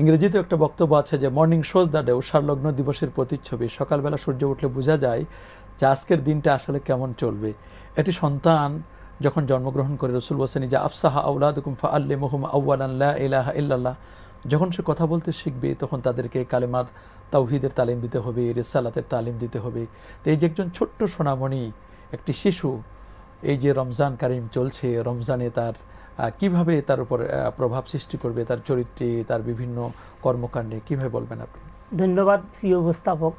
ইংরেজিতে একটা বক্তব্য আছে যে মর্নিং শোজ দ্য ডে, উষার লগ্ন দিবসের প্রতিচ্ছবি। সকালবেলা সূর্য উঠলে বোঝা যায় যে আজকের দিনটা আসলে কেমন চলবে। এটি সন্তান যখন জন্মগ্রহণ করে, রাসূল বলেছেন যে আফসাহা আওলাদুকুম ফাআল্লিমুহুম আউয়ালান লা ইলাহা ইল্লাল্লাহ, যখন সে কথা বলতে শিখবে তখন তাদেরকে কালেমার তাওহীদের তালিম দিতে হবে, রিসালাতের তালিম দিতে হবে। তো এই যে একজন ছোট্ট সোনামণি, একটি শিশু, এই যে রমজান কারিম চলছে, রমজানে তার কিভাবে তার উপর প্রভাব সৃষ্টি করবে, তার চরিত্রে, তার বিভিন্ন কর্মকাণ্ডে, কিভাবে বলবেন আপনি? ধন্যবাদ প্রিয় উপস্থাপক।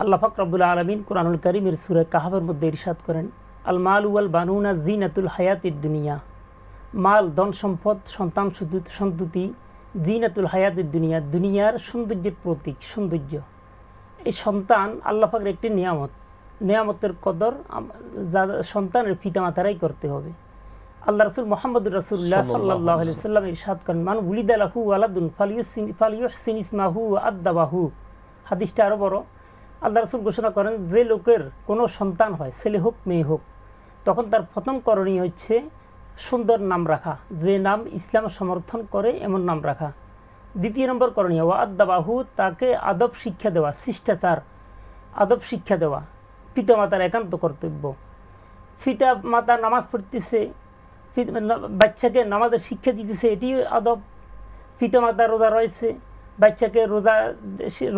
আল্লাহ পাক রব্বুল আলামিন কুরআনুল কারীমের সূরা কাহাফের মধ্যে ইরশাদ করেন, আল মাল ওয়াল বানুনা জিনাতুল হায়াতিদ দুনিয়া। মাল, ধন সম্পদ, সন্তান সন্ততি, জিনাতুল হায়াতিদ দুনিয়া, দুনিয়ার সৌন্দর্যের প্রতীক, সৌন্দর্য। এই সন্তান আল্লাহ পাকের একটি নিয়ামত। নিয়ামতের কদর সন্তানের পিতামাতারাই করতে হবে। আল্লাহ রাসূল মুহাম্মদুর রাসূলুল্লাহ সাল্লাল্লাহু আলাইহি ওয়াসাল্লাম ইরশাদ করেন, মান উলিদা লাহু ওয়ালাদুন ফালিয়ুহসিন ইসমাহু ওয়া আদদাবাহু। হাদিসটা আরো বড়। আল্লাহ রাসূল ঘোষণা করেন, যে লোকের কোনো সন্তান হয়, ছেলে হোক মেয়ে হোক, তখন তার প্রথম করণীয় হচ্ছে সুন্দর নাম রাখা, যে নাম ইসলাম সমর্থন করে এমন নাম রাখা। দ্বিতীয় নম্বর করণীয় ওয়া আদদাবাহু, তাকে আদব শিক্ষা দেওয়া, শিষ্টাচার, আদব শিক্ষা দেওয়া পিতামাতার একান্ত কর্তব্য। পিতামাতা নামাজ পড়তেছে, বাচ্চাকে নামাজের শিক্ষা দিতেছে, এটি আদব। পিতামাতা রোজা রয়েছে, বাচ্চাকে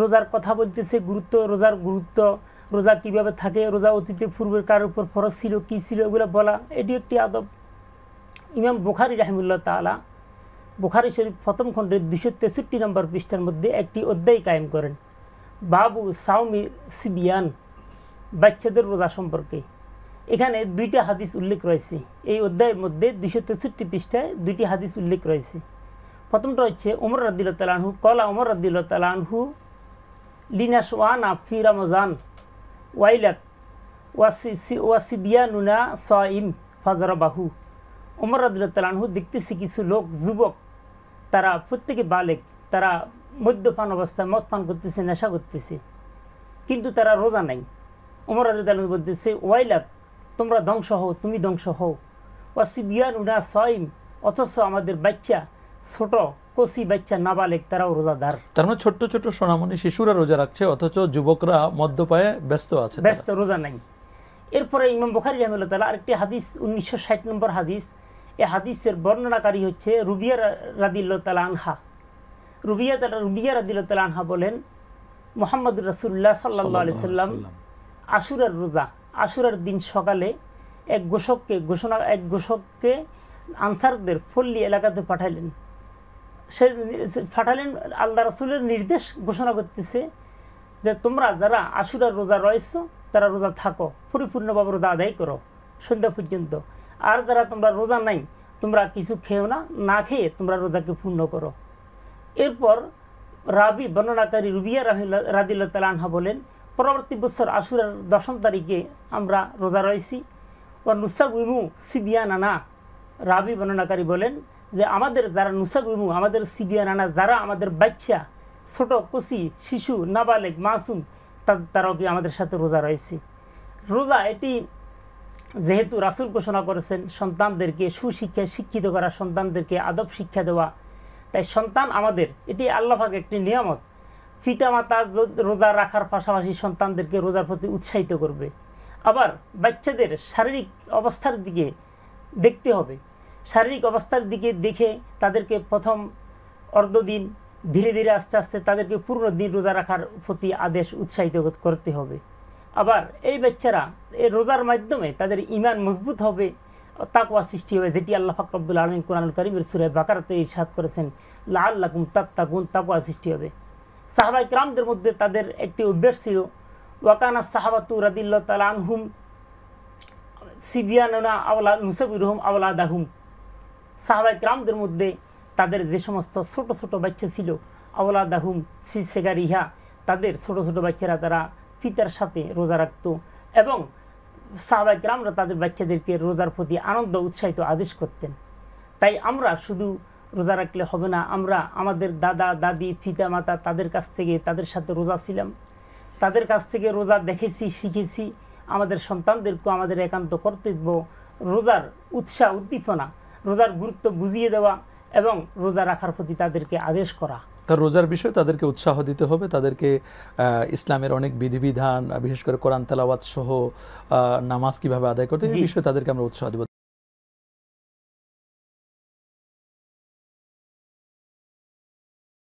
রোজার কথা বলতেছে, রোজার গুরুত্ব, রোজা কিভাবে থাকে, রোজা অতীতে পূর্বের কার উপর ফরজ ছিল, কি ছিল, এগুলো বলা, এটি একটি আদব। ইমাম বুখারী রাহিমাহুল্লাহ তাআলা বুখারী শরীফ প্রথম খণ্ডের 263 নম্বর পৃষ্ঠার মধ্যে একটি অধ্যায় কায়েম করেন, বাবু সাওমি সিবিয়ান, বাচ্চাদের রোজা সম্পর্কে। এখানে দুইটা হাদিস উল্লেখ রয়েছে। এই অধ্যায়ের মধ্যে 263 পৃষ্ঠায় দুইটি হাদিস উল্লেখ রয়েছে। প্রথমটা হচ্ছে ওমর রাদিয়াল্লাহু তাআলা আনহু, কলা ওমর রাদিয়াল্লাহু তাআলা আনহু লিনাশওয়ানা ফি রমজান ওয়াইলাক ওয়াসিবিয়ানুনা সাইম ফাজরাবাহু। ওমর রাদিয়াল্লাহু তাআলা আনহু দেখতেছে কিছু লোক, যুবক, তারা প্রত্যেকে বালেগ, তারা মদ্যপান অবস্থায় মদ পান করতেছে, নেশা করতেছে, কিন্তু তারা রোজা নাই। ওমর রাদিয়াল্লাহু তাআলা বলতেছে, ওয়াইলাক, তোমরা ধ্বংস হও, তুমি ধ্বংস হও। ওয়াসিবিয়ানুনা সাইম, অথচ আমাদের বাচ্চা, ছোট কচি বাচ্চা, নাবালেগ, তারাও রোজাদার। তার মানে ছোট্ট ছোট্ট সোনামণি শিশুরা রোজা রাখছে, অথচ যুবকরা মদ্যপায়ে ব্যস্ত আছে, ব্যস্ত, রোজা নাই। এরপরে ইমাম বুখারী রাহিমাহুল্লাহ তাআলা আরেকটি হাদিস, 1960 নম্বর হাদিস। এই হাদিসের বর্ণনাকারী হচ্ছে রুবিয়া রাদিয়াল্লাহু তাআলা আনহা। রুবিয়া রাদিয়াল্লাহু তাআলা আনহা বলেন, মুহাম্মদুর রাসূলুল্লাহ সাল্লাল্লাহু আলাইহি সাল্লাম আশুরার রোজা, আশুরার দিন সকালে এক গোশককে আনসারদের পল্লী এলাকাতে পাঠালেন। আল্লাহ রাসূলের নির্দেশ ঘোষণা করতেছে যে তোমরা যারা আশুরার রোজা রয়েছ তারা রোজা থাকো, পরিপূর্ণভাবে রোজা আদায় করো সন্ধ্যা পর্যন্ত। আর যারা তোমরা রোজা নাই, তোমরা কিছু খেও না, না খেয়ে তোমরা রোজাকে পূর্ণ করো। এরপর রাবি বর্ণনাকারী রুবিয়া রাদিয়াল্লাহু তাআলা আনহা বলেন, পরবর্তী বছর আশুরার 10 তারিখে আমরা রোজা রয়েছি। ও নুসাগুমু সিবিয়ানানা, রাবি বর্ণনাকারী বলেন যে আমাদের যারা নুসাগুমু, আমাদের সিবিয়ানানা, যারা আমাদের বাচ্চা, ছোট কচি শিশু, নাবালেগ, মাসুম, তারাও কি আমাদের সাথে রোজা রয়েছে। রোজা এটি যেহেতু রাসূল ঘোষণা করেছেন সন্তানদেরকে সুশিক্ষায় শিক্ষিত করা, সন্তানদেরকে আদব শিক্ষা দেওয়া, তাই সন্তান আমাদের, এটি আল্লাহ পাকের একটি নিয়ামত। পিতামাতা রোজা রাখার পাশাপাশি সন্তানদেরকে রোজার প্রতি উৎসাহিত করবে। আবার বাচ্চাদের শারীরিক অবস্থার দিকে দেখতে হবে। শারীরিক অবস্থার দিকে দেখে তাদেরকে প্রথম অর্ধদিন, ধীরে ধীরে আস্তে আস্তে তাদেরকে পূর্ণ দিন রোজা রাখার প্রতি আদেশ, উৎসাহিত করতে হবে। আবার এই বাচ্চারা এই রোজার মাধ্যমে তাদের ঈমান মজবুত হবে, তাকওয়া সৃষ্টি হবে, যেটি আল্লাহ পাক রব্বুল আলামিন কুরআনুল কারীমের সূরা বাকারাতে ইরশাদ করেছেন, লাআল্লাকুম তাত্তাকুন, তাকওয়া সৃষ্টি হবে। সাহাবায়ে কিরামদের মধ্যে তাদের একটি অভ্যাস ছিল, ওয়াকানা সাহাবাতু রাদিয়াল্লাহু তাআলা আনহুম সিবিয়ানুনা আওলা নুসাবিরুহুম আওলাদাহুম। সাহাবায়ে কিরামদের মধ্যে তাদের যে সমস্ত ছোট ছোট বাচ্চা ছিল, আওলাদাহুম ফি সিগারিহা, তাদের ছোট ছোট বাচ্চারা তারা পিতার সাথে রোজা রাখত এবং সাহাবায়ে কিরামরা তাদের বাচ্চাদেরকে রোজার প্রতি আনন্দ উৎসাহিত আদেশ করতেন। তাই আমরা শুধু রোজা রাখলে হবে না, আমরা আমাদের দাদা দাদি পিতা মাতা তাদের কাছ থেকে, তাদের সাথে রোজা ছিলাম, তাদের কাছ থেকে রোজা দেখেছি, শিখেছি। আমাদের সন্তানদেরকেও আমাদের একান্ত কর্তব্য রোজার উৎসাহ উদ্দীপনা, রোজার গুরুত্ব বুঝিয়ে দেওয়া এবং রোজা রাখার প্রতি তাদেরকে আদেশ করা। তার রোজার বিষয়ে তাদেরকে উৎসাহ দিতে হবে, তাদেরকে ইসলামের অনেক বিধিবিধান বিশেষ করে কোরআন তেলাওয়াত সহ নামাজ কিভাবে আদায় করতে, এই বিষয়ে তাদেরকে আমরা উৎসাহ দেব।